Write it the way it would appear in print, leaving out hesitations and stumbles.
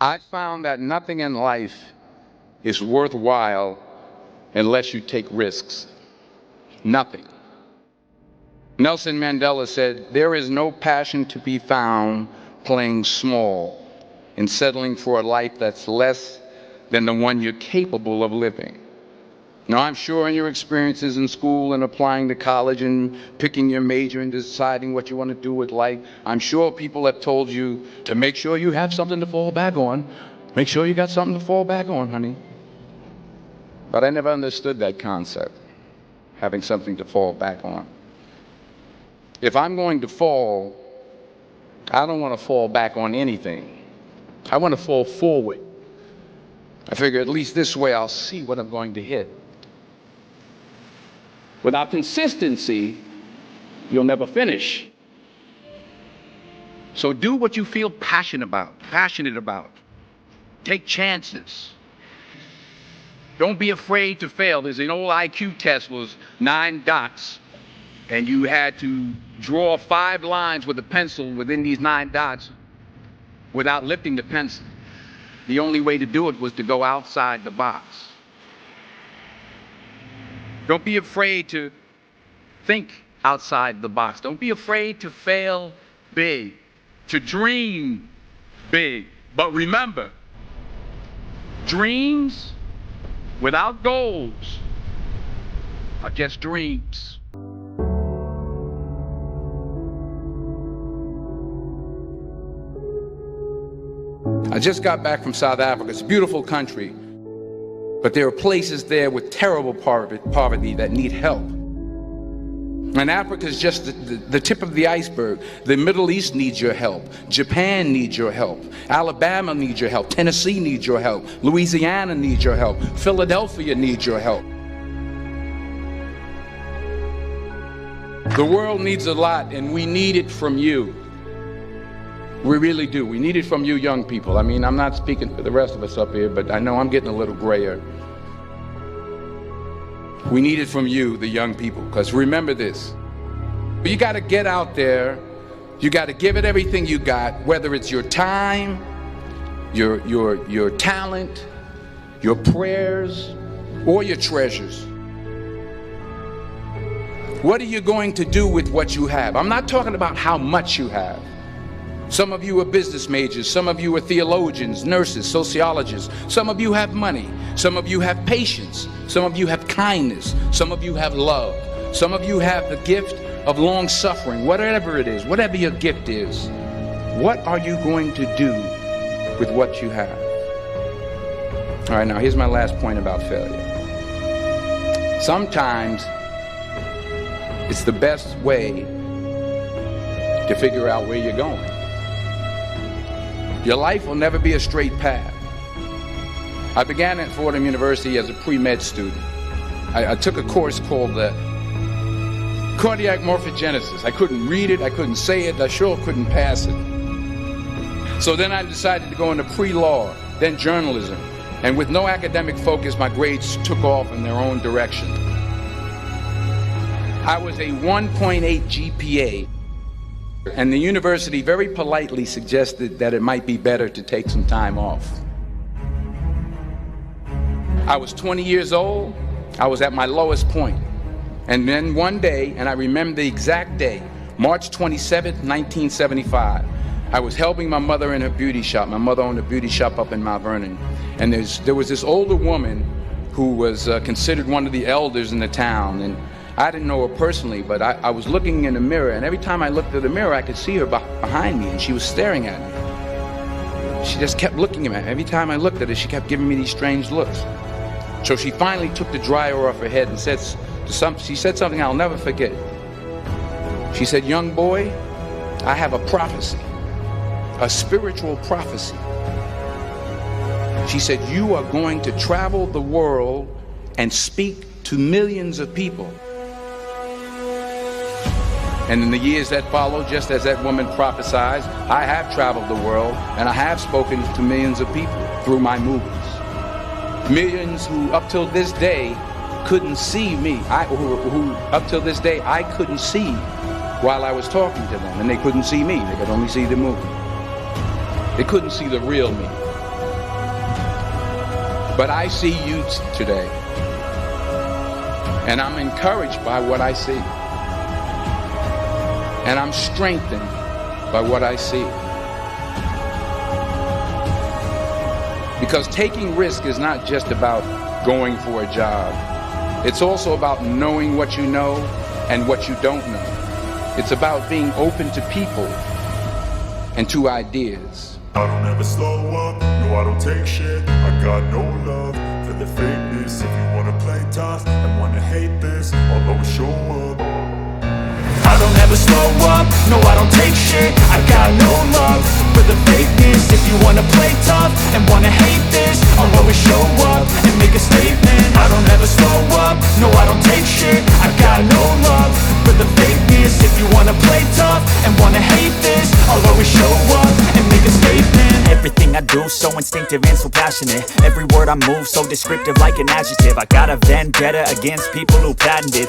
I found that nothing in life is worthwhile unless you take risks. Nothing. Nelson Mandela said, "There is no passion to be found playing small and settling for a life that's less than the one you're capable of living." Now, I'm sure in your experiences in school and applying to college and picking your major and deciding what you want to do with life, I'm sure people have told you to make sure you have something to fall back on. Make sure you got something to fall back on, honey. But I never understood that concept, having something to fall back on. If I'm going to fall, I don't want to fall back on anything. I want to fall forward. I figure at least this way I'll see what I'm going to hit. Without consistency, you'll never finish. So do what you feel passionate about. Take chances. Don't be afraid to fail. There's an old IQ test, was 9 dots, and you had to draw 5 lines with a pencil within these 9 dots without lifting the pencil. The only way to do it was to go outside the box. Don't be afraid to think outside the box. Don't be afraid to fail big, to dream big. But remember, dreams without goals are just dreams. I just got back from South Africa. It's a beautiful country, but there are places there with terrible poverty that need help. And Africa is just the tip of the iceberg. The Middle East needs your help. Japan needs your help. Alabama needs your help. Tennessee needs your help. Louisiana needs your help. Philadelphia needs your help. The world needs a lot, and we need it from you. We really do. We need it from you young people. I mean, I'm not speaking for the rest of us up here, but I know I'm getting a little grayer. We need it from you, the young people, because remember this. You got to get out there. You got to give it everything you got, whether it's your time, your talent, your prayers, or your treasures. What are you going to do with what you have? I'm not talking about how much you have. Some of you are business majors, some of you are theologians, nurses, sociologists, some of you have money, some of you have patience, some of you have kindness, some of you have love, some of you have the gift of long suffering. Whatever it is, whatever your gift is, what are you going to do with what you have? All right, now here's my last point about failure. Sometimes it's the best way to figure out where you're going. Your life will never be a straight path. I began at Fordham University as a pre-med student. I took a course called cardiac morphogenesis. I couldn't read it, I couldn't say it, I sure couldn't pass it. So then I decided to go into pre-law, then journalism. And with no academic focus, my grades took off in their own direction. I was a 1.8 GPA. And the university very politely suggested that it might be better to take some time off. I was 20 years old. I was at my lowest point. And then one day, and I remember the exact day, March 27th, 1975, I was helping my mother in her beauty shop. My mother owned a beauty shop up in Mount Vernon. And there was this older woman who was considered one of the elders in the town. And I didn't know her personally, but I was looking in the mirror, and every time I looked at the mirror, I could see her behind me, and she was staring at me. She just kept looking at me. Every time I looked at her, she kept giving me these strange looks. So she finally took the dryer off her head and she said something I'll never forget. She said, "Young boy, I have a prophecy, a spiritual prophecy." She said, "You are going to travel the world and speak to millions of people." And in the years that followed, just as that woman prophesied, I have traveled the world and I have spoken to millions of people through my movies. Millions who up till this day couldn't see me, who up till this day I couldn't see while I was talking to them, and they couldn't see me, they could only see the movie. They couldn't see the real me. But I see youth today, and I'm encouraged by what I see. And I'm strengthened by what I see. Because taking risk is not just about going for a job. It's also about knowing what you know and what you don't know. It's about being open to people and to ideas. I don't ever slow up, no I don't take shit. I got no love for the fakeness. If you wanna play tough and wanna hate this, I'll always show up. I don't ever slow up, no I don't take shit. I got no love for the fakeness. If you wanna play tough and wanna hate this, I'll always show up and make a statement. I don't ever slow up, no I don't take shit. I got no love for the fakeness. If you wanna play tough and wanna hate this, I'll always show up and make a statement. Everything I do so instinctive and so passionate. Every word I move so descriptive like an adjective. I got a vendetta against people who patented